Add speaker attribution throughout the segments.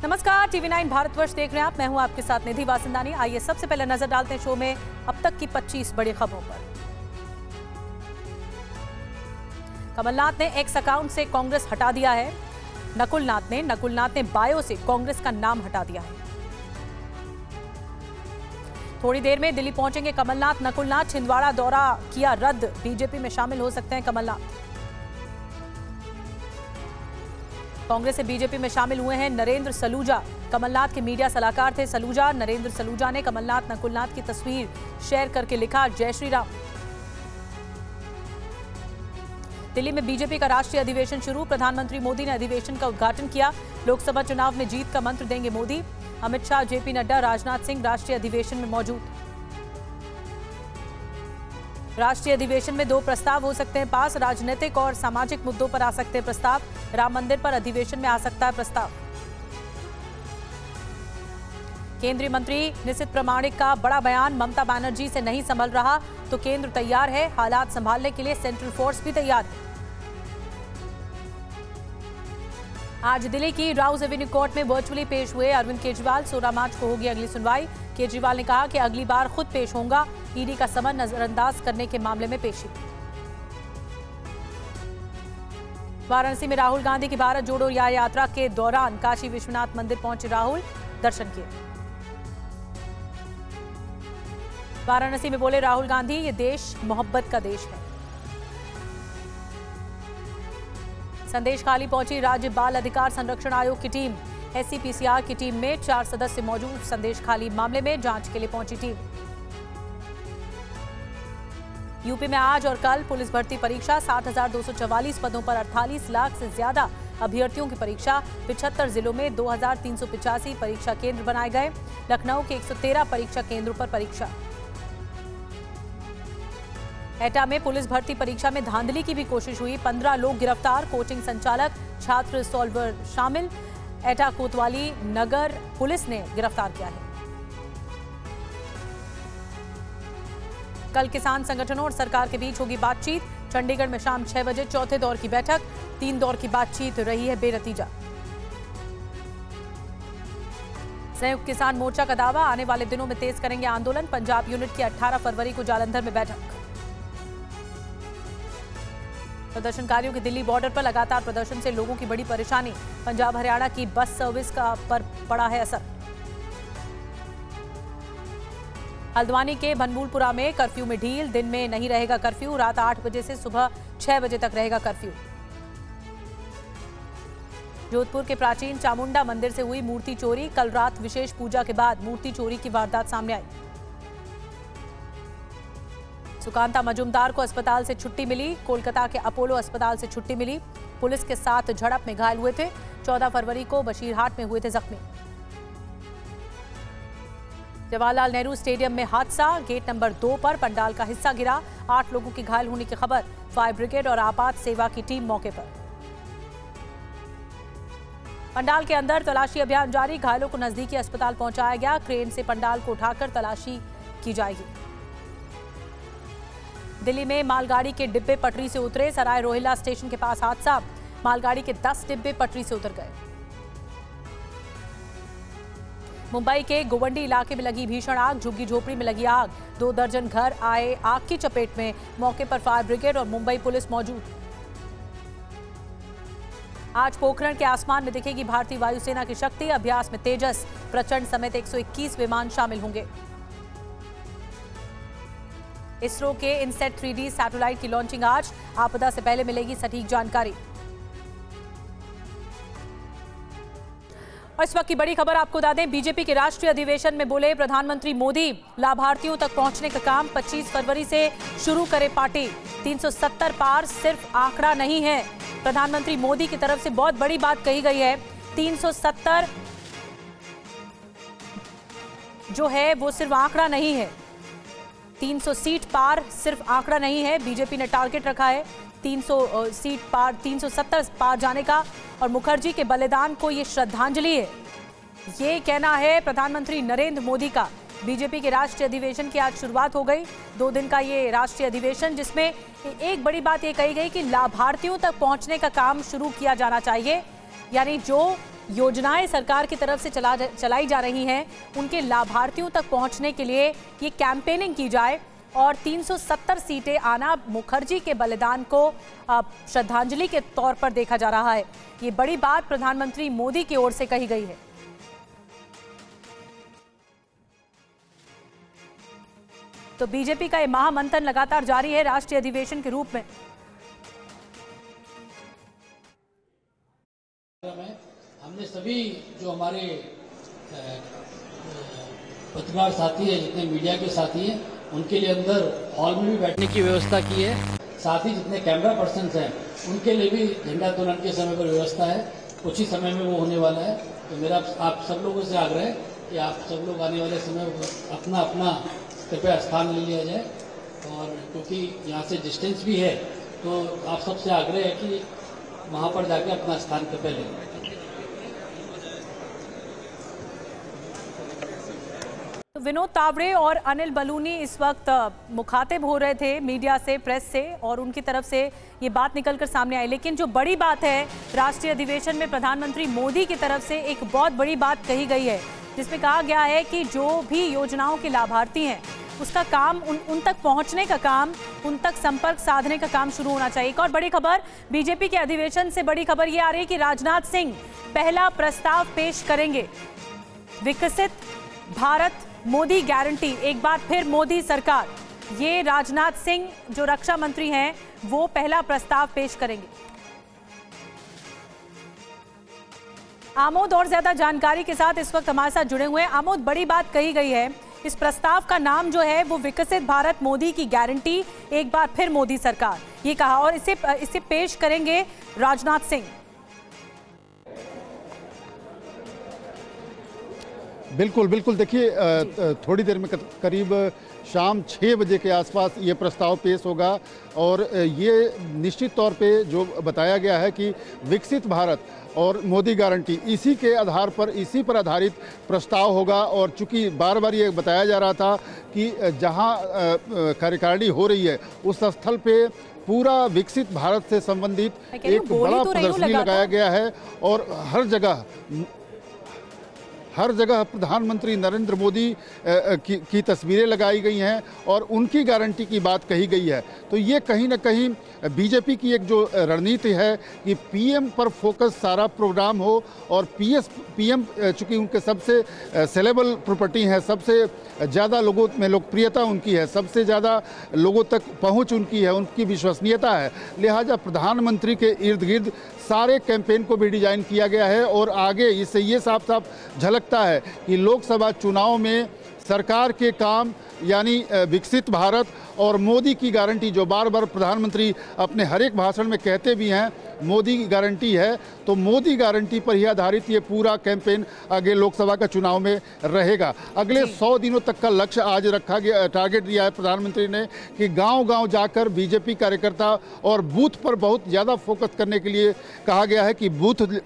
Speaker 1: नमस्कार, TV9 भारतवर्ष देख रहे हैं आप। मैं हूं आपके साथ निधि वासंदानी। आइए सबसे पहले नजर डालते हैं शो में अब तक की 25 बड़ी खबरों पर। कमलनाथ ने एक्स अकाउंट से कांग्रेस हटा दिया है। नकुलनाथ ने बायो से कांग्रेस का नाम हटा दिया है। थोड़ी देर में दिल्ली पहुंचेंगे कमलनाथ। नकुलनाथ छिंदवाड़ा दौरा किया रद्द, बीजेपी में शामिल हो सकते हैं कमलनाथ। कांग्रेस से बीजेपी में शामिल हुए हैं नरेंद्र सलूजा। कमलनाथ के मीडिया सलाहकार थे सलूजा। नरेंद्र सलूजा ने कमलनाथ नकुलनाथ की तस्वीर शेयर करके लिखा, जय श्री राम। दिल्ली में बीजेपी का राष्ट्रीय अधिवेशन शुरू। प्रधानमंत्री मोदी ने अधिवेशन का उद्घाटन किया। लोकसभा चुनाव में जीत का मंत्र देंगे मोदी। अमित शाह, जेपी नड्डा, राजनाथ सिंह राष्ट्रीय अधिवेशन में मौजूद। राष्ट्रीय अधिवेशन में 2 प्रस्ताव हो सकते हैं पास। राजनीतिक और सामाजिक मुद्दों पर आ सकते हैं प्रस्ताव। राम मंदिर पर अधिवेशन में आ सकता है प्रस्ताव। केंद्रीय मंत्री निशित प्रामाणिक का बड़ा बयान, ममता बनर्जी से नहीं संभल रहा तो केंद्र तैयार है। हालात संभालने के लिए सेंट्रल फोर्स भी तैयार है। आज दिल्ली की राउज एवेन्यू कोर्ट में वर्चुअली पेश हुए अरविंद केजरीवाल। 16 मार्च को होगी अगली सुनवाई। केजरीवाल ने कहा कि अगली बार खुद पेश होऊंगा। ईडी का समन नजरअंदाज करने के मामले में पेशी। वाराणसी में राहुल गांधी की भारत जोड़ो यात्रा के दौरान काशी विश्वनाथ मंदिर पहुंचे राहुल, दर्शन किए। वाराणसी में बोले राहुल गांधी, ये देश मोहब्बत का देश है। संदेश खाली पहुंची राज्य बाल अधिकार संरक्षण आयोग की टीम। SCPCR की टीम में 4 सदस्य मौजूद। संदेश खाली मामले में जांच के लिए पहुंची टीम। यूपी में आज और कल पुलिस भर्ती परीक्षा। 7,244 पदों पर 48 लाख से ज्यादा अभ्यर्थियों की परीक्षा। 75 जिलों में 2,385 परीक्षा केंद्र बनाए गए। लखनऊ के 113 परीक्षा केंद्रों पर परीक्षा। एटा में पुलिस भर्ती परीक्षा में धांधली की भी कोशिश हुई। 15 लोग गिरफ्तार। कोचिंग संचालक, छात्र, सॉल्वर शामिल। एटा कोतवाली नगर पुलिस ने गिरफ्तार किया है। कल किसान संगठनों और सरकार के बीच होगी बातचीत। चंडीगढ़ में शाम 6 बजे चौथे दौर की बैठक। 3 दौर की बातचीत रही है बेनतीजा। संयुक्त किसान मोर्चा का दावा, आने वाले दिनों में तेज करेंगे आंदोलन। पंजाब यूनिट की 18 फरवरी को जालंधर में बैठक। प्रदर्शनकारियों की दिल्ली बॉर्डर पर लगातार प्रदर्शन से लोगों की बड़ी परेशानी। पंजाब हरियाणा की बस सर्विस पर पड़ा है असर। हल्द्वानी के भनबूलपुरा में कर्फ्यू में ढील। दिन में नहीं रहेगा कर्फ्यू। रात 8 बजे से सुबह 6 बजे तक रहेगा कर्फ्यू। जोधपुर के प्राचीन चामुंडा मंदिर से हुई मूर्ति चोरी। कल रात विशेष पूजा के बाद मूर्ति चोरी की वारदात सामने आई। सुकांता मजुमदार को अस्पताल से छुट्टी मिली। कोलकाता के अपोलो अस्पताल से छुट्टी मिली। पुलिस के साथ झड़प में घायल हुए थे। 14 फरवरी को बशीरहाट में हुए थे जख्मी। जवाहरलाल नेहरू स्टेडियम में हादसा। गेट नंबर 2 पर पंडाल का हिस्सा गिरा। 8 लोगों की घायल होने की खबर। फायर ब्रिगेड और आपात सेवा की टीम मौके पर। पंडाल के अंदर तलाशी अभियान जारी। घायलों को नजदीकी अस्पताल पहुंचाया गया। क्रेन से पंडाल को उठाकर तलाशी की जाएगी। दिल्ली में मालगाड़ी के डिब्बे पटरी से उतरे। सराय रोहिल्ला स्टेशन के पास हादसा। मालगाड़ी के 10 डिब्बे पटरी से उतर गए। मुंबई के गोवंडी इलाके में लगी भीषण आग। झुग्गी झोपड़ी में लगी आग। 2 दर्जन घर आए आग की चपेट में। मौके पर फायर ब्रिगेड और मुंबई पुलिस मौजूद। आज पोखरण के आसमान में दिखेगी भारतीय वायुसेना की शक्ति। अभ्यास में तेजस, प्रचंड समेत 121 विमान शामिल होंगे। इसरो के इनसेट 3D सैटेलाइट की लॉन्चिंग आज। आपदा से पहले मिलेगी सटीक जानकारी। और इस वक्त की बड़ी खबर आपको बता दें, बीजेपी के राष्ट्रीय अधिवेशन में बोले प्रधानमंत्री मोदी, लाभार्थियों तक पहुंचने का काम 25 फरवरी से शुरू करे पार्टी। 370 पार सिर्फ आंकड़ा नहीं है। प्रधानमंत्री मोदी की तरफ से बहुत बड़ी बात कही गई है। 370 जो है वो सिर्फ आंकड़ा नहीं है। 300 सीट पार सिर्फ आंकड़ा नहीं है। बीजेपी ने टारगेट रखा है 300 सीट पार, 370 पार जाने का। और मुखर्जी के बलिदान को ये श्रद्धांजलि है, ये कहना है प्रधानमंत्री नरेंद्र मोदी का। बीजेपी के राष्ट्रीय अधिवेशन की आज शुरुआत हो गई। 2 दिन का ये राष्ट्रीय अधिवेशन, जिसमें एक बड़ी बात ये कही गई कि लाभार्थियों तक पहुंचने का काम शुरू किया जाना चाहिए। यानी जो योजनाएं सरकार की तरफ से चलाई जा रही हैं उनके लाभार्थियों तक पहुंचने के लिए ये कैंपेनिंग की जाए और 370 सीटें आना मुखर्जी के बलिदान को श्रद्धांजलि के तौर पर देखा जा रहा है। ये बड़ी बात प्रधानमंत्री मोदी की ओर से कही गई है। तो बीजेपी का ये महामंथन लगातार जारी है राष्ट्रीय अधिवेशन के रूप में।
Speaker 2: हमने सभी जो हमारे पत्रकार साथी है, जितने मीडिया के साथी हैं, उनके लिए अंदर हॉल में भी बैठने की व्यवस्था की है। साथ ही जितने कैमरा पर्सन हैं उनके लिए भी झंडा तोलन के समय पर व्यवस्था है। कुछ ही समय में वो होने वाला है। तो मेरा आप सब लोगों से आग्रह है कि आप सब लोग आने वाले समय अपना अपना कृपया स्थान ले लिया जाए। और क्योंकि यहाँ से डिस्टेंस भी है तो आप सबसे आग्रह है कि वहाँ पर जाके अपना स्थान कृपया लें।
Speaker 1: विनोद तावड़े और अनिल बलूनी इस वक्त मुखातिब हो रहे थे मीडिया से, प्रेस से, और उनकी तरफ से ये बात निकलकर सामने आई। लेकिन जो बड़ी बात है, राष्ट्रीय अधिवेशन में प्रधानमंत्री मोदी की तरफ से एक बहुत बड़ी बात कही गई है, जिसमें कहा गया है कि जो भी योजनाओं के लाभार्थी हैं उसका काम उन तक पहुंचने का काम, उन तक संपर्क साधने का काम शुरू होना चाहिए। एक और बड़ी खबर, बीजेपी के अधिवेशन से बड़ी खबर ये आ रही है कि राजनाथ सिंह पहला प्रस्ताव पेश करेंगे। विकसित भारत मोदी गारंटी, एक बार फिर मोदी सरकार, ये राजनाथ सिंह जो रक्षा मंत्री हैं वो पहला प्रस्ताव पेश करेंगे। आमोद और ज्यादा जानकारी के साथ इस वक्त हमारे साथ जुड़े हुए हैं। आमोद, बड़ी बात कही गई है, इस प्रस्ताव का नाम जो है वो विकसित भारत मोदी की गारंटी, एक बार फिर मोदी सरकार, ये कहा, और इसे पेश करेंगे राजनाथ सिंह।
Speaker 3: बिल्कुल बिल्कुल, देखिए थोड़ी देर में करीब शाम 6 बजे के आसपास ये प्रस्ताव पेश होगा और ये निश्चित तौर पे जो बताया गया है कि विकसित भारत और मोदी गारंटी, इसी के आधार पर, इसी पर आधारित प्रस्ताव होगा। और चूंकि बार बार ये बताया जा रहा था कि जहां कार्यकारिणी हो रही है उस स्थल पे पूरा विकसित भारत से संबंधित एक बड़ा प्रदर्शनी लगाया गया है और हर जगह प्रधानमंत्री नरेंद्र मोदी की तस्वीरें लगाई गई हैं और उनकी गारंटी की बात कही गई है। तो ये कहीं ना कहीं बीजेपी की एक जो रणनीति है कि पीएम पर फोकस सारा प्रोग्राम हो और पीएम चूँकि उनके सबसे सेलेबल प्रॉपर्टी है, सबसे ज़्यादा लोगों में लोकप्रियता उनकी है, सबसे ज़्यादा लोगों तक पहुंच उनकी है, उनकी विश्वसनीयता है, लिहाजा प्रधानमंत्री के इर्द गिर्द सारे कैंपेन को भी डिजाइन किया गया है। और आगे इससे ये साफ साफ झलकता है कि लोकसभा चुनाव में सरकार के काम यानी विकसित भारत और मोदी की गारंटी, जो बार बार प्रधानमंत्री अपने हर एक भाषण में कहते भी हैं मोदी की गारंटी है, तो मोदी गारंटी पर ही आधारित ये पूरा कैंपेन आगे लोकसभा का चुनाव में रहेगा। अगले 100 दिनों तक का लक्ष्य आज रखा गया, टारगेट दिया है प्रधानमंत्री ने कि गांव-गांव जाकर बीजेपी कार्यकर्ता और बूथ पर बहुत ज़्यादा फोकस करने के लिए कहा गया है कि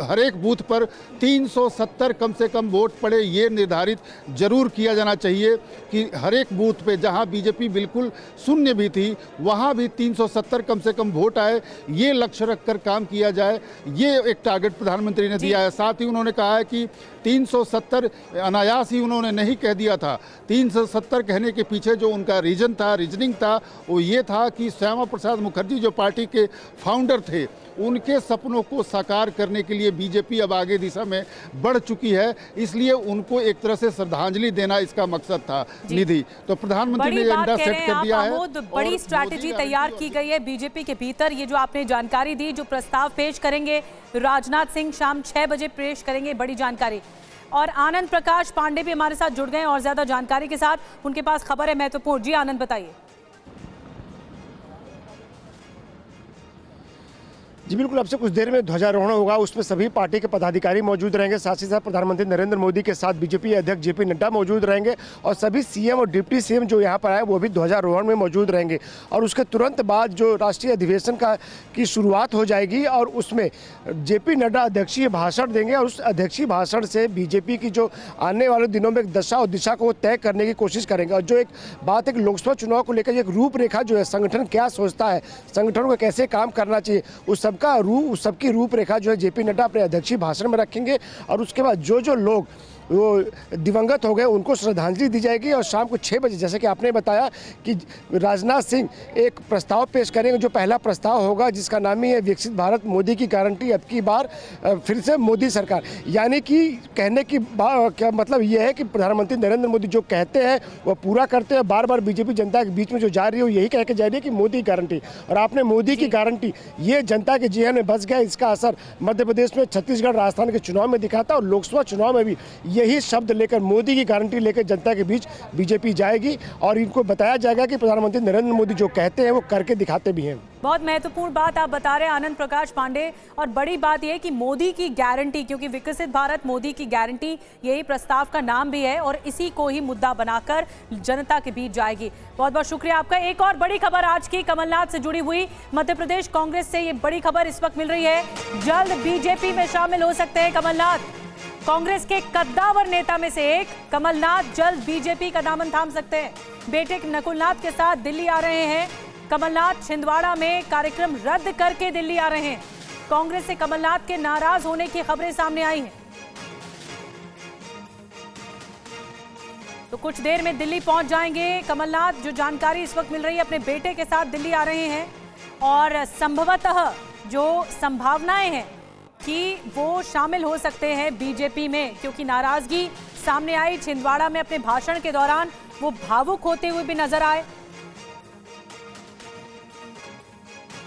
Speaker 3: हर एक बूथ पर 370 कम से कम वोट पड़े, ये निर्धारित जरूर किया जाना चाहिए कि हर एक बूथ पे जहां बीजेपी बिल्कुल शून्य भी थी वहां भी 370 कम से कम वोट आए, ये लक्ष्य रखकर काम किया जाए, ये एक टारगेट प्रधानमंत्री ने दिया है। साथ ही उन्होंने कहा है कि 370 अनायास ही उन्होंने नहीं कह दिया था, 370 कहने के पीछे जो उनका रीजनिंग था वो ये था कि श्यामा प्रसाद मुखर्जी जो पार्टी के फाउंडर थे, उनके सपनों को साकार करने के लिए बीजेपी अब आगे दिशा में बढ़ चुकी है, इसलिए उनको एक तरह से श्रद्धांजलि देना इसका मकसद था। निधि, तो प्रधानमंत्री ने एजेंडा सेट कर दिया है,
Speaker 1: बड़ी स्ट्रैटेजी तैयार की गई है बीजेपी के भीतर। ये जो आपने जानकारी दी, जो प्रस्ताव पेश करेंगे राजनाथ सिंह शाम 6 बजे पेश करेंगे, बड़ी जानकारी। और आनंद प्रकाश पांडे भी हमारे साथ जुड़ गए और ज्यादा जानकारी के साथ, उनके पास खबर है महत्वपूर्ण। जी आनंद, बताइए।
Speaker 4: जी बिल्कुल, अब से कुछ देर में ध्वजारोहण होगा, उसमें सभी पार्टी के पदाधिकारी मौजूद रहेंगे, साथ ही साथ प्रधानमंत्री नरेंद्र मोदी के साथ बीजेपी अध्यक्ष जेपी नड्डा मौजूद रहेंगे और सभी सीएम और डिप्टी सीएम जो यहाँ पर आए वो भी ध्वजारोहण में मौजूद रहेंगे। और उसके तुरंत बाद जो राष्ट्रीय अधिवेशन की शुरुआत हो जाएगी और उसमें जेपी नड्डा अध्यक्षीय भाषण देंगे और उस अध्यक्षीय भाषण से बीजेपी की जो आने वाले दिनों में एक दशा और दिशा को तय करने की कोशिश करेंगे। और जो एक बात, एक लोकसभा चुनाव को लेकर एक रूपरेखा जो है, संगठन क्या सोचता है, संगठन को कैसे काम करना चाहिए, उस सब सबकी रूपरेखा जो है जेपी नड्डा अपने अध्यक्षीय भाषण में रखेंगे और उसके बाद जो लोग वो दिवंगत हो गए उनको श्रद्धांजलि दी जाएगी। और शाम को 6 बजे जैसे कि आपने बताया कि राजनाथ सिंह एक प्रस्ताव पेश करेंगे, जो पहला प्रस्ताव होगा जिसका नाम ही है विकसित भारत मोदी की गारंटी, अब की बार फिर से मोदी सरकार। यानी कि कहने की क्या मतलब ये है कि प्रधानमंत्री नरेंद्र मोदी जो कहते हैं वो पूरा करते हैं। बार बार बीजेपी जनता के बीच में जो जा रही है वो यही कह के जा रही है कि मोदी गारंटी, और आपने मोदी की गारंटी ये जनता के जेहन में बस गया। इसका असर मध्य प्रदेश में, छत्तीसगढ़, राजस्थान के चुनाव में दिखा था और लोकसभा चुनाव में भी यही शब्द लेकर, मोदी की गारंटी लेकर जनता के बीच बीजेपी जाएगी और इनको बताया जाएगा कि प्रधानमंत्री नरेंद्र मोदी जो कहते हैं वो करके दिखाते भी हैं।
Speaker 1: बहुत महत्वपूर्ण बात आप बता रहे हैं आनंद प्रकाश पांडे, और बड़ी बात यह कि मोदी की गारंटी, क्योंकि विकसित भारत मोदी की गारंटी यही प्रस्ताव का नाम भी है और इसी को ही मुद्दा बनाकर जनता के बीच जाएगी। बहुत बहुत शुक्रिया आपका। एक और बड़ी खबर आज की कमलनाथ से जुड़ी हुई, मध्य प्रदेश कांग्रेस से ये बड़ी खबर इस वक्त मिल रही है, जल्द बीजेपी में शामिल हो सकते हैं कमलनाथ। कांग्रेस के कद्दावर नेता में से एक कमलनाथ जल्द बीजेपी का दामन थाम सकते हैं। बेटे नकुलनाथ के साथ दिल्ली आ रहे हैं कमलनाथ। छिंदवाड़ा में कार्यक्रम रद्द करके दिल्ली आ रहे हैं। कांग्रेस से कमलनाथ के नाराज होने की खबरें सामने आई हैं। तो कुछ देर में दिल्ली पहुंच जाएंगे कमलनाथ। जो जानकारी इस वक्त मिल रही है, अपने बेटे के साथ दिल्ली आ रहे हैं और संभवतः जो संभावनाएं हैं कि वो शामिल हो सकते हैं बीजेपी में, क्योंकि नाराजगी सामने आई। छिंदवाड़ा में अपने भाषण के दौरान वो भावुक होते हुए भी नजर आए।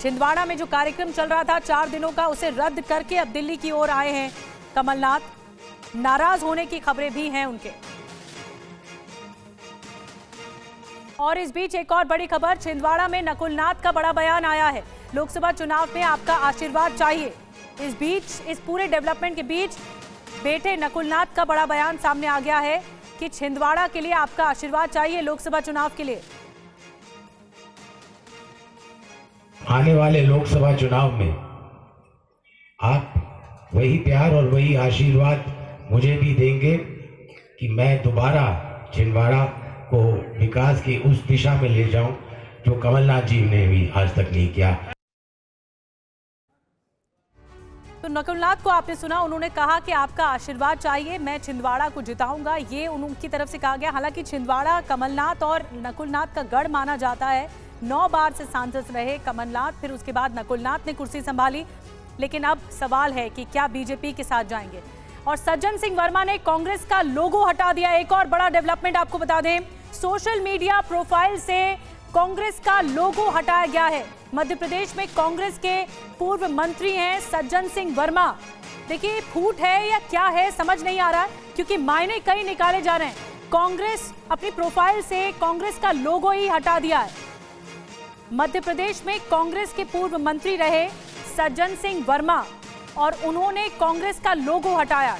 Speaker 1: छिंदवाड़ा में जो कार्यक्रम चल रहा था 4 दिनों का, उसे रद्द करके अब दिल्ली की ओर आए हैं कमलनाथ। नाराज होने की खबरें भी हैं उनके। और इस बीच एक और बड़ी खबर, छिंदवाड़ा में नकुलनाथ का बड़ा बयान आया है, लोकसभा चुनाव में आपका आशीर्वाद चाहिए। इस बीच, इस पूरे डेवलपमेंट के बीच बेटे नकुलनाथ का बड़ा बयान सामने आ गया है कि छिंदवाड़ा के लिए आपका आशीर्वाद चाहिए लोकसभा चुनाव के लिए।
Speaker 5: आने वाले लोकसभा चुनाव में आप वही प्यार और वही आशीर्वाद मुझे भी देंगे कि मैं दोबारा छिंदवाड़ा को विकास की उस दिशा में ले जाऊं जो कमलनाथ जी ने भी आज तक नहीं किया।
Speaker 1: तो नकुलनाथ को आपने सुना, उन्होंने कहा कि आपका आशीर्वाद चाहिए, मैं छिंदवाड़ा को जिताऊंगा, ये उनकी तरफ से कहा गया। हालांकि छिंदवाड़ा कमलनाथ और नकुलनाथ का गढ़ माना जाता है। 9 बार से सांसद रहे कमलनाथ, फिर उसके बाद नकुलनाथ ने कुर्सी संभाली। लेकिन अब सवाल है कि क्या बीजेपी के साथ जाएंगे। और सज्जन सिंह वर्मा ने कांग्रेस का लोगो हटा दिया। एक और बड़ा डेवलपमेंट आपको बता दें, सोशल मीडिया प्रोफाइल से कांग्रेस का लोगो हटाया गया है। मध्य प्रदेश में कांग्रेस के पूर्व मंत्री हैं सज्जन सिंह वर्मा। देखिए, फूट है या क्या है समझ नहीं आ रहा, क्योंकि मायने कई निकाले जा रहे हैं। कांग्रेस अपनी प्रोफाइल से कांग्रेस का लोगो ही हटा दिया है। मध्य प्रदेश में कांग्रेस के पूर्व मंत्री रहे सज्जन सिंह वर्मा और उन्होंने कांग्रेस का लोगो हटाया।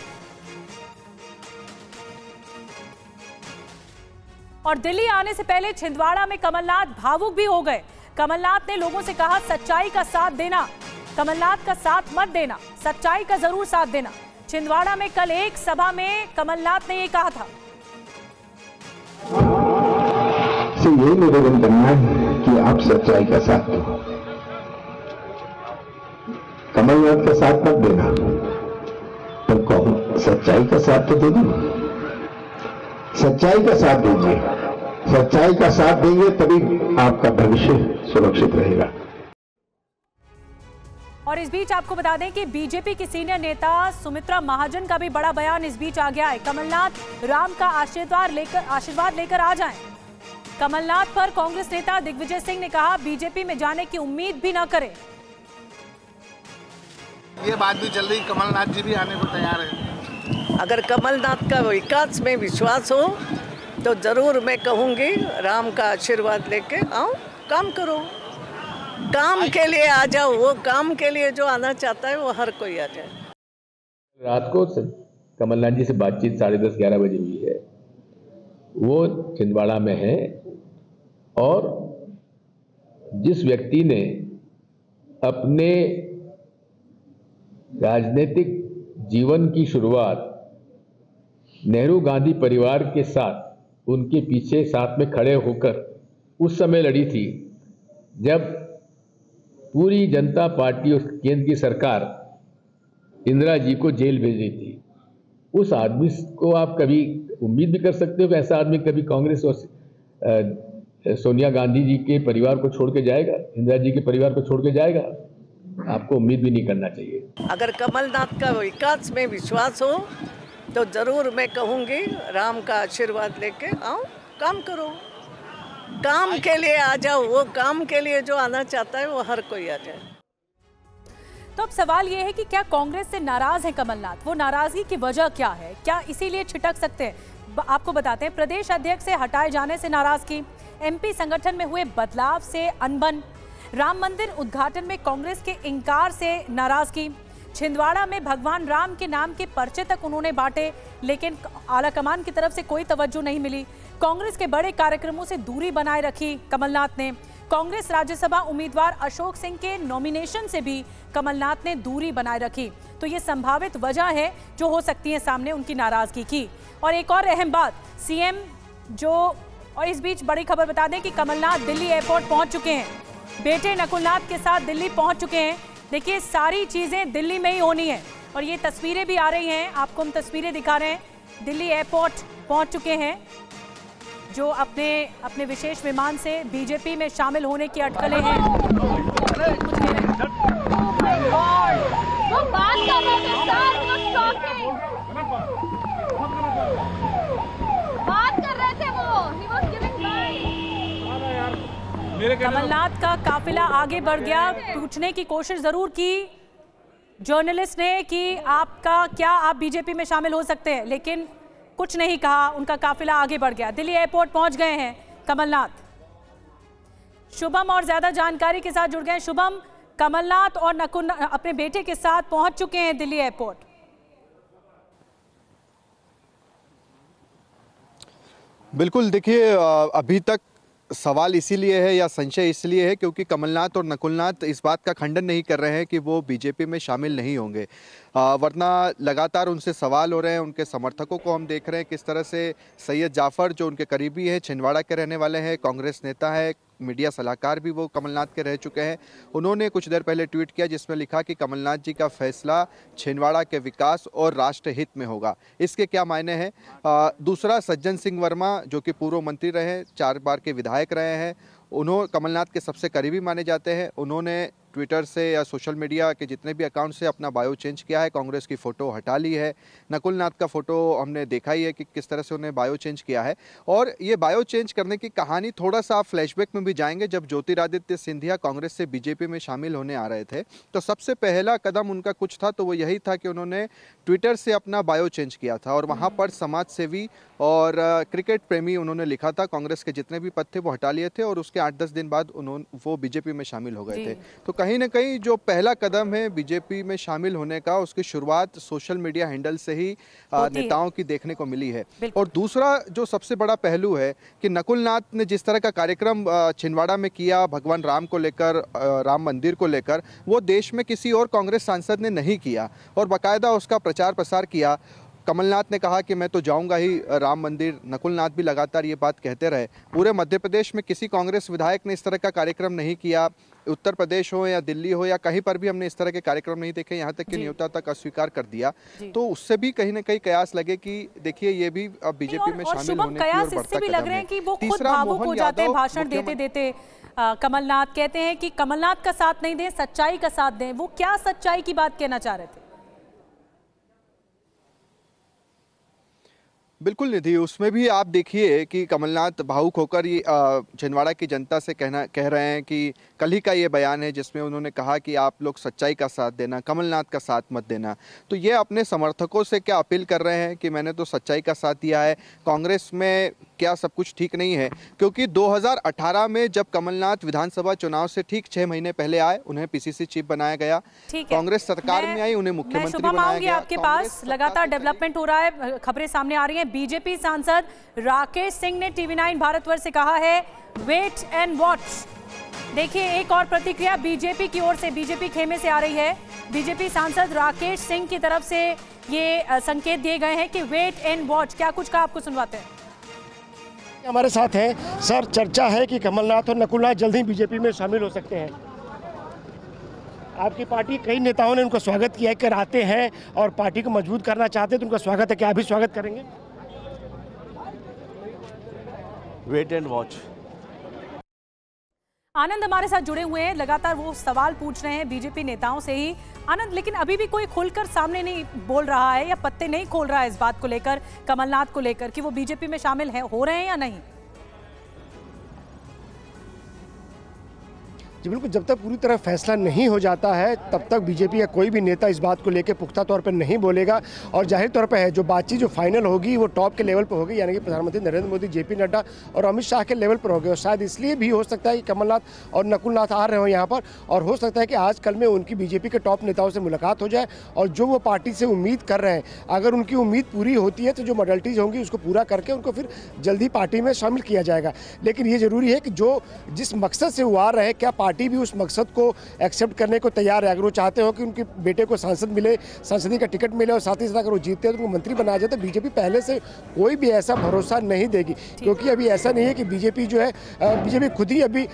Speaker 1: और दिल्ली आने से पहले छिंदवाड़ा में कमलनाथ भावुक भी हो गए। कमलनाथ ने लोगों से कहा, सच्चाई का साथ देना, कमलनाथ का साथ मत देना, सच्चाई का जरूर साथ देना। छिंदवाड़ा में कल एक सभा में कमलनाथ ने ये कहा था।
Speaker 6: यही निवेदन करना है कि आप सच्चाई का साथ दो, कमलनाथ का साथ मत देना, पर कहो सच्चाई का साथ तो दे दो। सच्चाई का साथ दीजिए, सच्चाई का साथ देंगे तभी आपका भविष्य सुरक्षित रहेगा।
Speaker 1: और इस बीच आपको बता दें कि बीजेपी की सीनियर नेता सुमित्रा महाजन का भी बड़ा बयान इस बीच आ गया है। कमलनाथ राम का आशीर्वाद लेकर आ जाएं। कमलनाथ पर कांग्रेस नेता दिग्विजय सिंह ने कहा, बीजेपी में जाने की उम्मीद भी न करें।
Speaker 7: ये बात भी चल रही, कमलनाथ जी भी आने को तैयार है।
Speaker 8: अगर कमलनाथ का विकास में विश्वास हो तो जरूर मैं कहूँगी राम का आशीर्वाद लेके आओ, काम करो, काम के लिए आ जाओ। वो काम के लिए जो आना चाहता है वो हर कोई आ जाए।
Speaker 9: रात को कमलनाथ जी से बातचीत 10:30-11 बजे हुई है। वो छिंदवाड़ा में है और जिस व्यक्ति ने अपने राजनीतिक जीवन की शुरुआत नेहरू गांधी परिवार के साथ, उनके पीछे साथ में खड़े होकर उस समय लड़ी थी जब पूरी जनता पार्टी और केंद्र की सरकार इंदिरा जी को जेल भेज रही थी। उस आदमी को आप कभी उम्मीद भी कर सकते हो कि ऐसा आदमी कभी कांग्रेस और सोनिया गांधी जी के परिवार को छोड़ के जाएगा, इंदिरा जी के परिवार को छोड़ के जाएगा? आपको उम्मीद भी नहीं करना चाहिए।
Speaker 8: अगर कमलनाथ का विकास में विश्वास हो तो जरूर मैं कहूँगी राम का आशीर्वाद लेके आओ, काम करो, काम के लिए आ जाओ। वो काम के लिए जो आना चाहता है वो हर कोई आ जाए।
Speaker 1: तो अब सवाल ये है कि क्या कांग्रेस से नाराज है कमलनाथ? वो नाराजगी की वजह क्या है? क्या इसीलिए छिटक सकते हैं? आपको बताते हैं, प्रदेश अध्यक्ष से हटाए जाने से नाराजगी, एमपी संगठन में हुए बदलाव से अनबन, राम मंदिर उद्घाटन में कांग्रेस के इंकार से नाराजगी, छिंदवाड़ा में भगवान राम के नाम के पर्चे तक उन्होंने बांटे लेकिन आलाकमान की तरफ से कोई तवज्जो नहीं मिली, कांग्रेस के बड़े कार्यक्रमों से दूरी बनाए रखी कमलनाथ ने, कांग्रेस राज्यसभा उम्मीदवार अशोक सिंह के नॉमिनेशन से भी कमलनाथ ने दूरी बनाए रखी। तो ये संभावित वजह है जो हो सकती है सामने उनकी नाराजगी की। और एक और अहम बात, सीएम जो, और इस बीच बड़ी खबर बता दें कि कमलनाथ दिल्ली एयरपोर्ट पहुंच चुके हैं, बेटे नकुलनाथ के साथ दिल्ली पहुंच चुके हैं। देखिए सारी चीजें दिल्ली में ही होनी है और ये तस्वीरें भी आ रही हैं, आपको हम तस्वीरें दिखा रहे हैं। दिल्ली एयरपोर्ट पहुंच चुके हैं जो अपने विशेष विमान से बीजेपी में शामिल होने की अटकलें हैं। कमलनाथ का काफिला आगे बढ़ गया। पूछने की कोशिश जरूर की जर्नलिस्ट ने कि आप बीजेपी में शामिल हो सकते हैं, लेकिन कुछ नहीं कहा। उनका काफिला आगे बढ़ गया, दिल्ली एयरपोर्ट पहुंच गए हैं कमलनाथ। शुभम और ज्यादा जानकारी के साथ जुड़ गए। शुभम, कमलनाथ और नकुल अपने बेटे के साथ पहुंच चुके हैं दिल्ली एयरपोर्ट।
Speaker 10: बिल्कुल, देखिए अभी तक सवाल इसीलिए है या संशय इसलिए है क्योंकि कमलनाथ और नकुलनाथ इस बात का खंडन नहीं कर रहे हैं कि वो बीजेपी में शामिल नहीं होंगे, वरना लगातार उनसे सवाल हो रहे हैं। उनके समर्थकों को हम देख रहे हैं किस तरह से सैयद जाफर जो उनके करीबी हैं, छिंदवाड़ा के रहने वाले हैं, कांग्रेस नेता है, मीडिया सलाहकार भी वो कमलनाथ के रह चुके हैं, उन्होंने कुछ देर पहले ट्वीट किया जिसमें लिखा कि कमलनाथ जी का फैसला छिंदवाड़ा के विकास और राष्ट्र हित में होगा। इसके क्या मायने हैं? दूसरा, सज्जन सिंह वर्मा जो कि पूर्व मंत्री रहे, 4 बार के विधायक रहे हैं, उन्होंने कमलनाथ के सबसे करीबी माने जाते हैं। उन्होंने ट्विटर से या सोशल मीडिया के जितने भी अकाउंट से अपना बायो चेंज किया है, कांग्रेस की फ़ोटो हटा ली है। नकुलनाथ का फ़ोटो हमने देखा ही है कि किस तरह से उन्हें बायो चेंज किया है। और ये बायो चेंज करने की कहानी थोड़ा सा आप फ्लैशबैक में भी जाएंगे। जब ज्योतिरादित्य सिंधिया कांग्रेस से बीजेपी में शामिल होने आ रहे थे तो सबसे पहला कदम उनका कुछ था तो वो यही था कि उन्होंने ट्विटर से अपना बायो चेंज किया था और वहाँ पर समाज सेवी और क्रिकेट प्रेमी उन्होंने लिखा था। कांग्रेस के जितने भी पद थे वो हटा लिए थे और उसके 8-10 दिन बाद वो बीजेपी में शामिल हो गए थे। तो कहीं ना कहीं जो पहला कदम है बीजेपी में शामिल होने का, उसकी शुरुआत सोशल मीडिया हैंडल से ही नेताओं की देखने को मिली है। और दूसरा जो सबसे बड़ा पहलू है कि नकुलनाथ ने जिस तरह का कार्यक्रम छिंदवाड़ा में किया भगवान राम को लेकर, राम मंदिर को लेकर, वो देश में किसी और कांग्रेस सांसद ने नहीं किया और बाकायदा उसका प्रचार प्रसार किया। कमलनाथ ने कहा कि मैं तो जाऊंगा ही राम मंदिर, नकुलनाथ भी लगातार ये बात कहते रहे। पूरे मध्य प्रदेश में किसी कांग्रेस विधायक ने इस तरह का कार्यक्रम नहीं किया, उत्तर प्रदेश हो या दिल्ली हो या कहीं पर भी हमने इस तरह के कार्यक्रम नहीं देखे, यहाँ तक कि न्योता तक अस्वीकार कर दिया। तो उससे भी कहीं ना कहीं कयास लगे कि देखिए ये भी अब बीजेपी में शामिल होने की ओर बढ़ता कदम है।
Speaker 1: तीसरा, भावुक हो जाते हैं भाषण देते देते। कमलनाथ कहते हैं कि कमलनाथ का साथ नहीं दें, सच्चाई का साथ दें। वो क्या सच्चाई की बात कहना चाह रहे थे?
Speaker 10: बिल्कुल निधि, उसमें भी आप देखिए कि कमलनाथ भावुक होकर ये छिंदवाड़ा की जनता से कह रहे हैं कि कल ही का ये बयान है जिसमें उन्होंने कहा कि आप लोग सच्चाई का साथ देना, कमलनाथ का साथ मत देना। तो ये अपने समर्थकों से क्या अपील कर रहे हैं कि मैंने तो सच्चाई का साथ दिया है, कांग्रेस में क्या सब कुछ ठीक नहीं है? क्योंकि 2018 में जब कमलनाथ विधानसभा चुनाव से ठीक 6 महीने पहले आए, उन्हें पीसीसी चीफ बनाया गया, कांग्रेस सरकार में आई, उन्हें मुख्यमंत्री बनाया गया।
Speaker 1: आपके पास लगातार डेवलपमेंट हो रहा है, खबरें सामने आ रही हैं। बीजेपी सांसद राकेश सिंह ने टीवी9 भारतवर्ष से कहा है वेट एंड वॉच। देखिए एक और प्रतिक्रिया बीजेपी की ओर से, बीजेपी खेमे से आ रही है। बीजेपी सांसद राकेश सिंह की तरफ से ये संकेत दिए गए हैं कि वेट एंड वॉच। क्या कुछ का आपको सुनवाते हैं?
Speaker 4: हमारे साथ हैं सर, चर्चा है कि कमलनाथ और नकुलनाथ जल्द ही बीजेपी में शामिल हो सकते हैं। आपकी पार्टी कई नेताओं ने उनका स्वागत किया है, कि आते हैं और पार्टी को मजबूत करना चाहते हैं, तो उनका स्वागत है। क्या आप भी स्वागत करेंगे?
Speaker 11: Wait and watch.
Speaker 1: आनंद हमारे साथ जुड़े हुए हैं, लगातार वो सवाल पूछ रहे हैं बीजेपी नेताओं से ही। आनंद, लेकिन अभी भी कोई खुलकर सामने नहीं बोल रहा है या पत्ते नहीं खोल रहा है इस बात को लेकर, कमलनाथ को लेकर, कि वो बीजेपी में शामिल हो रहे हैं या नहीं।
Speaker 4: जी बिल्कुल, जब तक पूरी तरह फैसला नहीं हो जाता है तब तक बीजेपी या कोई भी नेता इस बात को लेकर पुख्ता तौर पर नहीं बोलेगा। और जाहिर तौर पर है जो बातचीत जो फाइनल होगी वो टॉप के लेवल पर होगी, यानी कि प्रधानमंत्री नरेंद्र मोदी, जेपी नड्डा और अमित शाह के लेवल पर होगी। और शायद इसलिए भी हो सकता है कि कमलनाथ और नकुलनाथ आ रहे हो यहाँ पर, और हो सकता है कि आज कल में उनकी बीजेपी के टॉप नेताओं से मुलाकात हो जाए और जो वो पार्टी से उम्मीद कर रहे हैं, अगर उनकी उम्मीद पूरी होती है तो जो मॉडलिटीज होंगी उसको पूरा करके उनको फिर जल्दी पार्टी में शामिल किया जाएगा। लेकिन ये जरूरी है कि जो जिस मकसद से वो आ रहे हैं, क्या पार्टी भी उस मकसद को एक्सेप्ट करने को तैयार है। अगर वो चाहते हो कि उनके बेटे को सांसद मिले, संसदीय का टिकट मिले और साथ ही साथ अगर वो जीतते हैं तो उनको मंत्री बनाया जाए, तो बीजेपी पहले से कोई भी ऐसा भरोसा नहीं देगी। क्योंकि अभी ऐसा नहीं है कि बीजेपी जो है, बीजेपी खुद ही अभी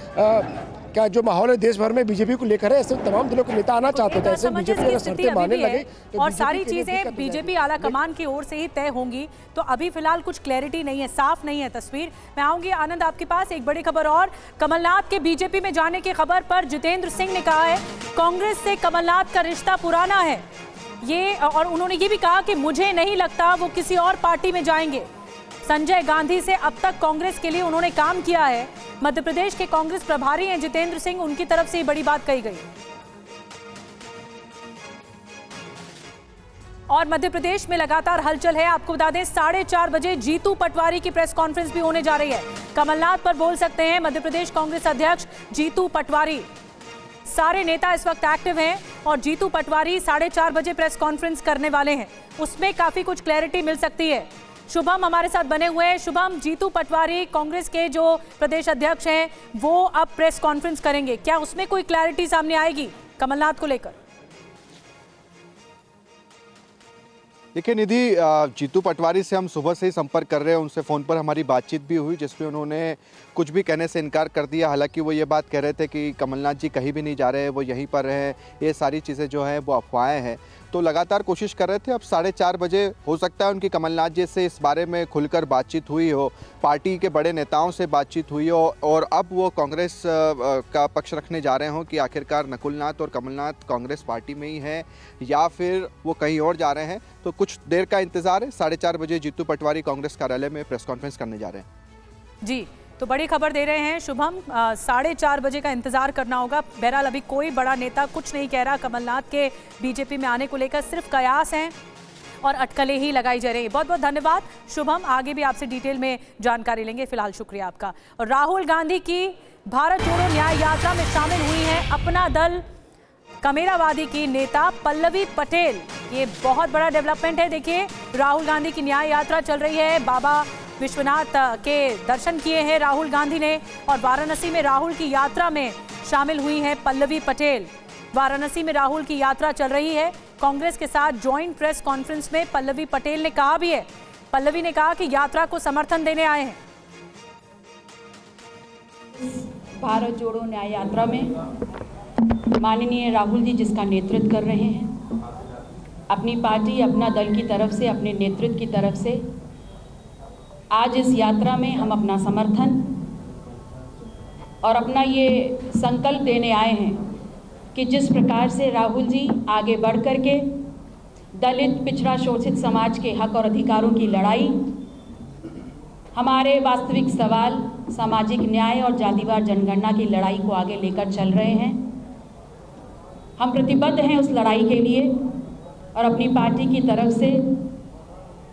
Speaker 4: क्या जो माहौल है देश भर में बीजेपी को लेकर है, ऐसे तमाम दिनों के नेता आना चाहते थे। ऐसे बीजेपी अगर शर्तें मानने लगे तो
Speaker 1: और सारी चीजें बीजेपी आला कमान की ओर से ही तय होंगी, तो अभी फिलहाल कुछ क्लैरिटी नहीं है, साफ नहीं है तस्वीर। मैं आऊंगी आनंद आपके पास। एक बड़ी खबर और, कमलनाथ के बीजेपी में जाने की खबर पर जितेंद्र सिंह ने कहा है कांग्रेस से कमलनाथ का रिश्ता पुराना है ये, और उन्होंने ये भी कहा कि मुझे नहीं लगता वो किसी और पार्टी में जाएंगे। संजय गांधी से अब तक कांग्रेस के लिए उन्होंने काम किया है। मध्य प्रदेश के कांग्रेस प्रभारी हैं जितेंद्र सिंह, उनकी तरफ से बड़ी बात कही गई। और मध्य प्रदेश में लगातार हलचल है। आपको बता दें 4:30 बजे जीतू पटवारी की प्रेस कॉन्फ्रेंस भी होने जा रही है। कमलनाथ पर बोल सकते हैं मध्य प्रदेश कांग्रेस अध्यक्ष जीतू पटवारी। सारे नेता इस वक्त एक्टिव हैं और जीतू पटवारी 4:30 बजे प्रेस कॉन्फ्रेंस करने वाले हैं, उसमें काफी कुछ क्लैरिटी मिल सकती है। शुभम हमारे साथ बने हुए हैं। शुभम, जीतू पटवारी कांग्रेस के जो प्रदेश अध्यक्ष हैं वो अब प्रेस कॉन्फ्रेंस करेंगे, क्या उसमें कोई क्लैरिटी सामने आएगी कमलनाथ को लेकर?
Speaker 10: देखिए निधि, जीतू पटवारी से हम सुबह से ही संपर्क कर रहे हैं, उनसे फ़ोन पर हमारी बातचीत भी हुई जिसमें उन्होंने कुछ भी कहने से इनकार कर दिया। हालांकि वो ये बात कह रहे थे कि कमलनाथ जी कहीं भी नहीं जा रहे हैं, वो यहीं पर हैं, ये सारी चीज़ें जो हैं वो अफवाहें हैं। तो लगातार कोशिश कर रहे थे। अब 4:30 बजे हो सकता है उनकी कमलनाथ जी से इस बारे में खुलकर बातचीत हुई हो, पार्टी के बड़े नेताओं से बातचीत हुई हो और अब वो कांग्रेस का पक्ष रखने जा रहे हों कि आखिरकार नकुलनाथ और कमलनाथ कांग्रेस पार्टी में ही हैं या फिर वो कहीं और जा रहे हैं। तो कुछ देर का इंतजार है। 4:30 बजे जीतू पटवारी कांग्रेस कार्यालय में प्रेस कॉन्फ्रेंस करने जा रहे हैं।
Speaker 1: जी, तो बड़ी खबर दे रहे हैं शुभम, 4:30 बजे का इंतजार करना होगा। बहरहाल अभी कोई बड़ा नेता कुछ नहीं कह रहा कमलनाथ के बीजेपी में आने को लेकर, सिर्फ कयास हैं और अटकलें ही लगाई जा रही है। बहुत बहुत धन्यवाद शुभम, आगे भी आपसे डिटेल में जानकारी लेंगे। फिलहाल शुक्रिया आपका। और राहुल गांधी की भारत जोड़ो न्याय यात्रा में शामिल हुई है अपना दल कमेरावादी की नेता पल्लवी पटेल। ये बहुत बड़ा डेवलपमेंट है। देखिए, राहुल गांधी की न्याय यात्रा चल रही है। बाबा विश्वनाथ के दर्शन किए हैं राहुल गांधी ने और वाराणसी में राहुल की यात्रा में शामिल हुई है पल्लवी पटेल। वाराणसी में राहुल की यात्रा चल रही है। कांग्रेस के साथ ज्वाइंट प्रेस कॉन्फ्रेंस में पल्लवी पटेल ने कहा भी है, पल्लवी ने कहा कि यात्रा को समर्थन देने आए हैं।
Speaker 12: भारत जोड़ो न्याय यात्रा में माननीय राहुल जी जिसका नेतृत्व कर रहे हैं, अपनी पार्टी अपना दल की तरफ से, अपने नेतृत्व की तरफ से आज इस यात्रा में हम अपना समर्थन और अपना ये संकल्प देने आए हैं कि जिस प्रकार से राहुल जी आगे बढ़ कर के दलित, पिछड़ा, शोषित समाज के हक और अधिकारों की लड़ाई, हमारे वास्तविक सवाल सामाजिक न्याय और जातिवार जनगणना की लड़ाई को आगे लेकर चल रहे हैं। हम प्रतिबद्ध हैं उस लड़ाई के लिए और अपनी पार्टी की तरफ से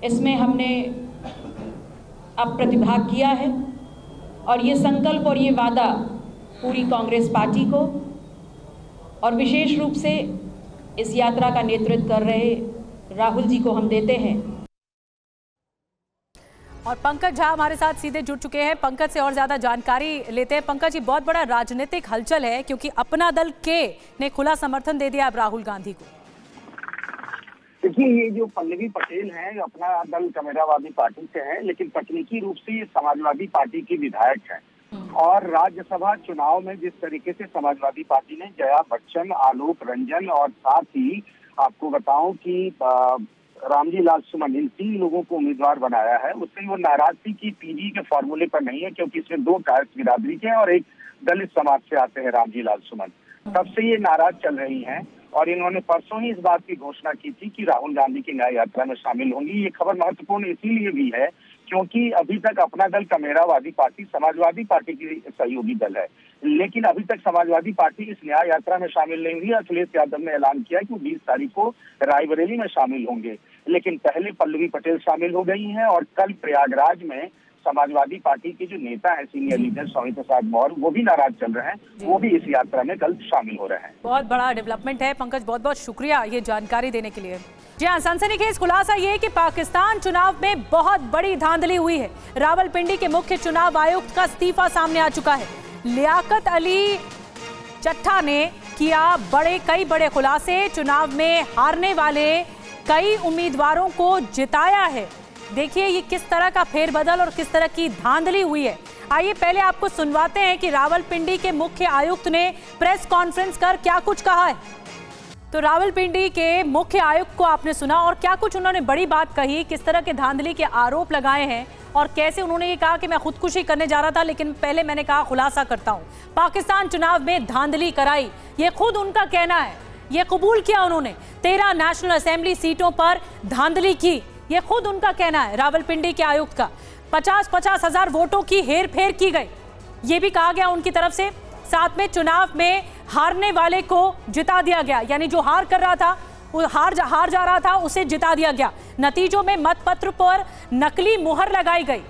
Speaker 12: इसमें हमने अब प्रतिभाग किया है और ये संकल्प और ये वादा पूरी कांग्रेस पार्टी को और विशेष रूप से इस यात्रा का नेतृत्व कर रहे राहुल जी को हम देते हैं।
Speaker 1: और पंकज झा हमारे साथ सीधे जुड़ चुके हैं, पंकज से और ज्यादा जानकारी लेते हैं। पंकज जी, बहुत बड़ा राजनीतिक हलचल है क्योंकि अपना दल के ने खुला समर्थन दे दिया अब राहुल गांधी को।
Speaker 13: देखिए, ये जो पल्लवी पटेल हैं अपना दल कमेरावादी पार्टी से हैं, लेकिन तकनीकी रूप से ये समाजवादी पार्टी की विधायक हैं और राज्यसभा चुनाव में जिस तरीके से समाजवादी पार्टी ने जया बच्चन, आलोक रंजन और साथ ही आपको बताऊं कि रामजी लाल सुमन, इन 3 लोगों को उम्मीदवार बनाया है, उससे वो नाराज थी कि पीजी के फॉर्मूले पर नहीं है, क्योंकि इसमें 2 कायस्थ बिरादरी के हैं और एक दलित समाज से आते हैं रामजी लाल सुमन। तब से ये नाराज चल रही हैं और इन्होंने परसों ही इस बात की घोषणा की थी कि राहुल गांधी की न्याय यात्रा में शामिल होंगी। ये खबर महत्वपूर्ण इसीलिए भी है क्योंकि अभी तक अपना दल कमेरावादी पार्टी समाजवादी पार्टी की सहयोगी दल है, लेकिन अभी तक समाजवादी पार्टी इस न्याय यात्रा में शामिल नहीं हुई। अखिलेश यादव ने ऐलान किया कि वो 20 तारीख को रायबरेली में शामिल होंगे, लेकिन पहले पल्लवी पटेल शामिल हो गई हैं और कल प्रयागराज में समाजवादी पार्टी के जो नेता है सीनियर लीडर स्वामी प्रसाद मौर्य, वो भी नाराज चल रहे हैं, वो भी इस यात्रा में कल शामिल हो रहे हैं।
Speaker 1: बहुत बड़ा डेवलपमेंट है। पंकज, बहुत बहुत शुक्रिया ये जानकारी देने के लिए। जी हाँ, सनसनीखेज खुलासा ये कि पाकिस्तान चुनाव में बहुत बड़ी धांधली हुई है। रावलपिंडी के मुख्य चुनाव आयुक्त का इस्तीफा सामने आ चुका है। लियाकत अली चट्टा ने किया कई बड़े खुलासे। चुनाव में हारने वाले कई उम्मीदवारों को जिताया है। देखिए ये किस तरह का फेरबदल और किस तरह की धांधली हुई है। आइए पहले आपको सुनवाते हैं कि रावलपिंडी के मुख्य आयुक्त ने प्रेस कॉन्फ्रेंस कर क्या कुछ कहा है। तो रावलपिंडी के मुख्य आयुक्त को आपने सुना और क्या कुछ उन्होंने बड़ी बात कही, किस तरह के धांधली के आरोप लगाए हैं और कैसे उन्होंने ये कहा कि मैं खुदकुशी करने जा रहा था, लेकिन पहले मैंने कहा खुलासा करता हूं, पाकिस्तान चुनाव में धांधली कराई। ये खुद उनका कहना है, ये कबूल किया उन्होंने। 13 नेशनल असेंबली सीटों पर धांधली की, ये खुद उनका कहना है रावलपिंडी के आयुक्त का। 50-50 हजार वोटों की हेर फेर की गई, ये भी कहा गया उनकी तरफ से। साथ में चुनाव में हारने वाले को जिता दिया गया, यानी जो हार कर रहा था, वो हार जा रहा था, उसे जिता दिया गया। नतीजों में मतपत्र पर नकली मुहर लगाई गई,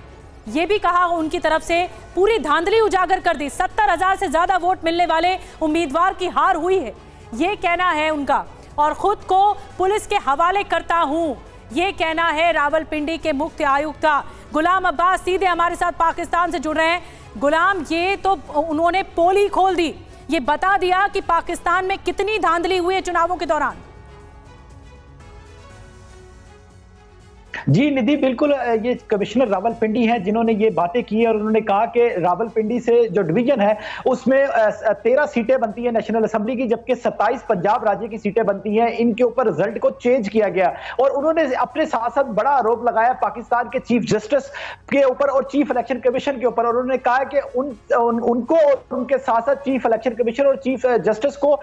Speaker 1: ये भी कहा उनकी तरफ से। पूरी धांधली उजागर कर दी। 70,000 से ज्यादा वोट मिलने वाले उम्मीदवार की हार हुई है, ये कहना है उनका। और खुद को पुलिस के हवाले करता हूं, ये कहना है रावलपिंडी के मुख्य आयुक्त का। गुलाम अब्बास सीधे हमारे साथ पाकिस्तान से जुड़ रहे हैं। गुलाम, ये तो उन्होंने पोल ही खोल दी, ये बता दिया कि पाकिस्तान में कितनी धांधली हुई है चुनावों के दौरान।
Speaker 14: जी निधि, बिल्कुल ये कमिश्नर रावलपिंडी हैं जिन्होंने ये बातें की है और उन्होंने कहा कि रावलपिंडी से जो डिवीजन है उसमें 13 सीटें बनती हैं नेशनल असेंबली की, जबकि 27 पंजाब राज्य की सीटें बनती हैं। इनके ऊपर रिजल्ट को चेंज किया गया और उन्होंने अपने साथ साथ बड़ा आरोप लगाया पाकिस्तान के चीफ जस्टिस के ऊपर और चीफ इलेक्शन कमीशन के ऊपर। और उन्होंने कहा कि उनको उनके साथ साथ चीफ इलेक्शन कमीशन और चीफ जस्टिस को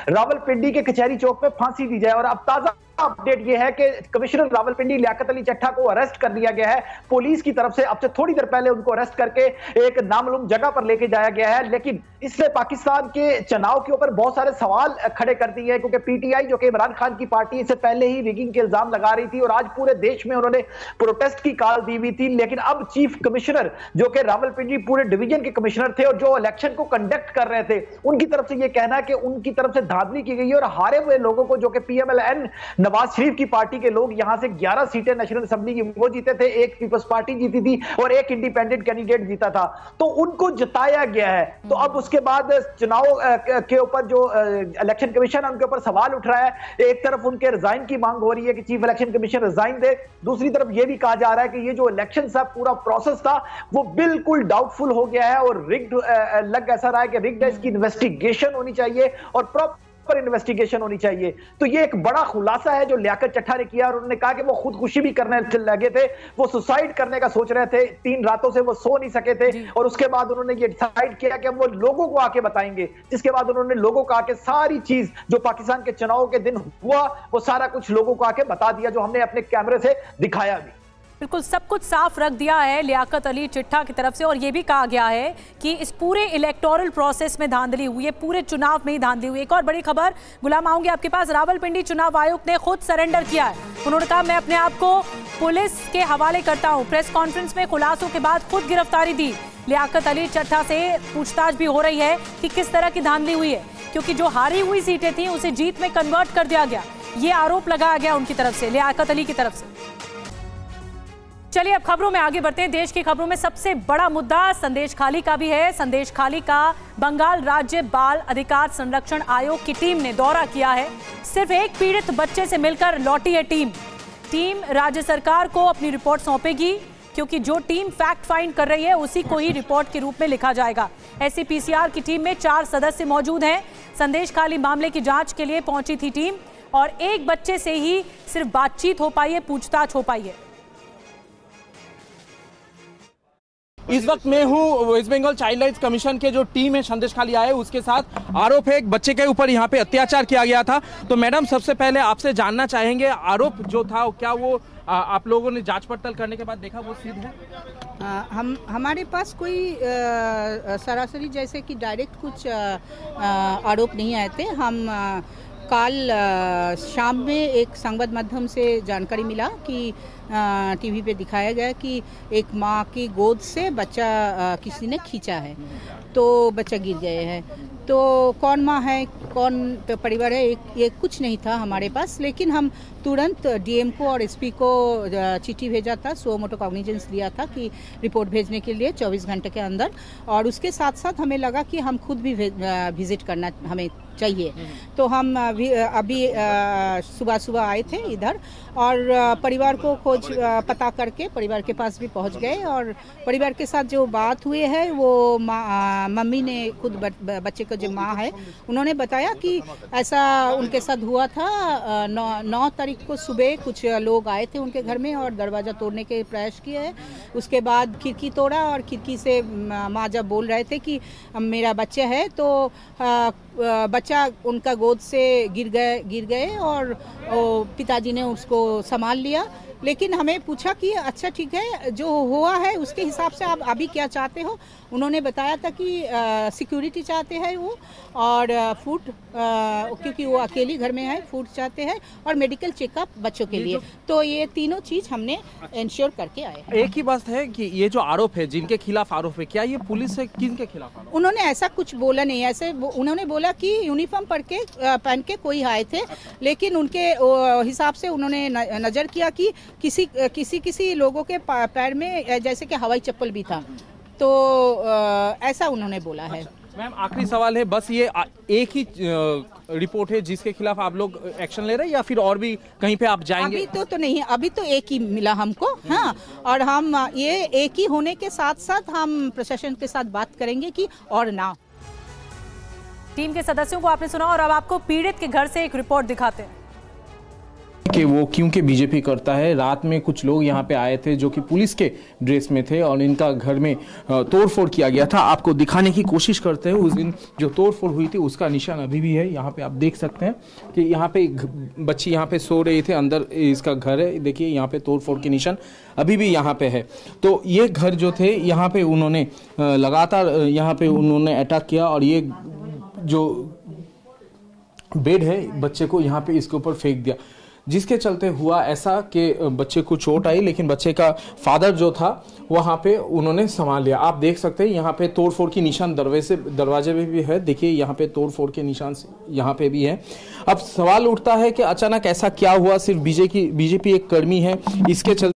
Speaker 14: रावलपिंडी के कचहरी चौक पे फांसी दी जाए। और अब ताजा अपडेट यह है कि कमिश्नर रावलपिंडी लियाकत अली चट्टा को अरेस्ट कर लिया गया है पुलिस की तरफ से। अब से थोड़ी देर पहले उनको अरेस्ट करके एक नामालूम जगह पर लेके जाया गया है, लेकिन इसने पाकिस्तान के चुनाव के ऊपर बहुत सारे सवाल खड़े कर दिए हैं, क्योंकि पीटीआई जो कि इमरान खान की पार्टी, इससे पहले ही रिगिंग के इल्जाम लगा रही थी और आज पूरे देश में उन्होंने प्रोटेस्ट की कॉल दी हुई थी। लेकिन अब चीफ कमिश्नर जो कि रावलपिंडी पूरे डिवीजन के कमिश्नर थे और जो इलेक्शन को कंडक्ट कर रहे थे, उनकी तरफ से यह कहना है कि उनकी तरफ से धांधली की गई है और हारे हुए लोगों को, जो कि पीएमएलएन नवाज शरीफ की पार्टी के लोग, यहां से 11 सीटें नेशनल असेंबली की वो जीते थे, एक पीपल्स पार्टी जीती थी और एक इंडिपेंडेंट कैंडिडेट जीता था, तो उनको जिताया गया है। तो अब उसके बाद चुनाव के ऊपर जो इलेक्शन कमीशन है उनके ऊपर सवाल उठ रहा है। एक तरफ उनके रिजाइन की मांग हो रही है कि चीफ इलेक्शन कमीशन रिजाइन दे, दूसरी तरफ यह भी कहा जा रहा है कि ये जो इलेक्शन था, पूरा प्रोसेस था, वो बिल्कुल डाउटफुल हो गया है और रिग्ड लग ऐसा रहा है कि रिग्ड है, इसकी इन्वेस्टिगेशन होनी चाहिए और प्रॉपर इन्वेस्टिगेशन होनी चाहिए। तो ये एक बड़ा खुलासा है जो लियाकत चट्टा ने किया और उन्होंने कहा कि वो खुदकुशी भी करने लगे थे, वो सुसाइड करने का सोच रहे थे, 3 रातों से वो सो नहीं सके थे और उसके बाद उन्होंने ये डिसाइड किया कि वो लोगों को आके बताएंगे, जिसके बाद उन्होंने लोगों को आके सारी चीज जो पाकिस्तान के चुनाव के दिन हुआ वो सारा कुछ लोगों को आके बता दिया, जो हमने अपने कैमरे से दिखाया भी।
Speaker 1: बिल्कुल सब कुछ साफ रख दिया है लियाकत अली चट्टा की तरफ से और ये भी कहा गया है कि इस पूरे इलेक्टोरल प्रोसेस में धांधली हुई है, पूरे चुनाव में ही धांधली हुई है। एक और बड़ी खबर गुलाम, आऊंगी आपके पास। रावलपिंडी चुनाव आयुक्त ने खुद सरेंडर किया है। उन्होंने कहा मैं अपने आप को पुलिस के हवाले करता हूँ। प्रेस कॉन्फ्रेंस में खुलासों के बाद खुद गिरफ्तारी दी। लियाकत अली चट्टा से पूछताछ भी हो रही है कि किस तरह की धांधली हुई है, क्योंकि जो हारी हुई सीटें थी उसे जीत में कन्वर्ट कर दिया गया, ये आरोप लगाया गया उनकी तरफ से, लियाकत अली की तरफ से। चलिए अब खबरों में आगे बढ़ते हैं। देश की खबरों में सबसे बड़ा मुद्दा संदेशखाली का भी है। संदेशखाली का बंगाल राज्य बाल अधिकार संरक्षण आयोग की टीम ने दौरा किया है। सिर्फ एक पीड़ित बच्चे से मिलकर लौटी है टीम राज्य सरकार को अपनी रिपोर्ट सौंपेगी। क्योंकि जो टीम फैक्ट फाइंड कर रही है उसी को ही रिपोर्ट के रूप में लिखा जाएगा। एससीपीसीआर की टीम में 4 सदस्य मौजूद हैं। संदेश खाली मामले की जांच के लिए पहुंची थी टीम और एक बच्चे से ही सिर्फ बातचीत हो पाई है, पूछताछ हो पाई है।
Speaker 15: इस वक्त मैं हूँ West Bengal child rights commission के जो टीम है संदेश खाली आए, उसके साथ आरोप है एक बच्चे के ऊपर यहाँ पे अत्याचार किया गया था। तो मैडम, सबसे पहले आपसे जानना चाहेंगे, आरोप जो था क्या वो आप लोगों ने जांच पड़ताल करने के बाद देखा वो सिद्ध है?
Speaker 16: हमारे पास कोई सरासरी जैसे कि डायरेक्ट कुछ आरोप नहीं आए थे। हम कल शाम में एक संबाद माध्यम से जानकारी मिला कि टीवी पे दिखाया गया कि एक माँ की गोद से बच्चा किसी ने खींचा है, तो बच्चा गिर गए हैं। तो कौन माँ है, कौन परिवार है, ये कुछ नहीं था हमारे पास। लेकिन हम तुरंत डीएम को और एसपी को चिट्ठी भेजा था, सो मोटो कॉग्निजेंस दिया था कि रिपोर्ट भेजने के लिए 24 घंटे के अंदर। और उसके साथ साथ हमें लगा कि हम खुद भी विजिट करना हमें चाहिए। तो हम अभी सुबह आए थे इधर और परिवार को खोज पता करके परिवार के पास भी पहुंच गए। और परिवार के साथ जो बात हुई है वो मम्मी ने खुद बच्चे का जो माँ है उन्होंने बताया कि ऐसा उनके साथ हुआ था। 9 तारीख को सुबह कुछ लोग आए थे उनके घर में और दरवाज़ा तोड़ने के प्रयास किए हैं। उसके बाद खिड़की तोड़ा और खिड़की से माँ जब बोल रहे थे कि मेरा बच्चा है, तो बच्चा उनका गोद से गिर गए और पिताजी ने उसको संभाल लिया। लेकिन हमें पूछा कि अच्छा ठीक है, जो हुआ है उसके हिसाब से आप अभी क्या चाहते हो। उन्होंने बताया था कि सिक्योरिटी चाहते हैं वो, और फूड, क्योंकि वो अकेली घर में है, फूड चाहते हैं और मेडिकल चेकअप बच्चों के लिए। तो ये तीनों चीज़ हमने इंश्योर करके आए।
Speaker 15: एक ही बात है कि ये जो आरोप है, जिनके खिलाफ आरोप है, क्या ये पुलिस है, किनके खिलाफ आरोप?
Speaker 16: उन्होंने ऐसा कुछ बोला नहीं। ऐसे उन्होंने बोला कि यूनिफॉर्म पहन के कोई आए थे, लेकिन उनके हिसाब से उन्होंने नज़र किया कि किसी लोगों के पैर में जैसे कि हवाई चप्पल भी था, तो ऐसा उन्होंने बोला है।
Speaker 15: मैम, आखिरी सवाल है, बस ये एक ही रिपोर्ट है जिसके खिलाफ आप लोग एक्शन ले रहे हैं या फिर और भी कहीं पे आप जाएंगे?
Speaker 16: अभी तो नहीं, अभी तो एक ही मिला हमको। हाँ, और हम ये एक ही होने के साथ साथ हम प्रशासन के साथ बात करेंगे कि और ना।
Speaker 1: टीम के सदस्यों को आपने सुना और अब आपको पीड़ित के घर से एक रिपोर्ट दिखाते हैं
Speaker 15: कि वो क्योंकि बीजेपी करता है। रात में कुछ लोग यहाँ पे आए थे जो कि पुलिस के ड्रेस में थे और इनका घर में तोड़फोड़ किया गया था। आपको दिखाने की कोशिश करते हैं, उस दिन जो तोड़फोड़ हुई थी उसका निशान अभी भी है। यहाँ पे आप देख सकते हैं कि यहाँ पे बच्ची यहाँ पे सो रही थे, अंदर इसका घर है। देखिए यहाँ पे तोड़फोड़ के निशान अभी भी यहाँ पे है। तो ये घर जो थे यहाँ पे उन्होंने लगातार यहाँ पे उन्होंने अटैक किया और ये जो बेड है बच्चे को यहाँ पे इसके ऊपर फेंक दिया, जिसके चलते हुआ ऐसा कि बच्चे को चोट आई, लेकिन बच्चे का फादर जो था वहाँ पे उन्होंने संभाल लिया। आप देख सकते हैं यहाँ पे तोड़फोड़ की निशान दरवाजे में भी है। देखिए यहाँ पे तोड़फोड़ के निशान यहाँ पे भी है। अब सवाल उठता है कि अचानक ऐसा क्या हुआ? सिर्फ बीजेपी एक कर्मी है, इसके चलते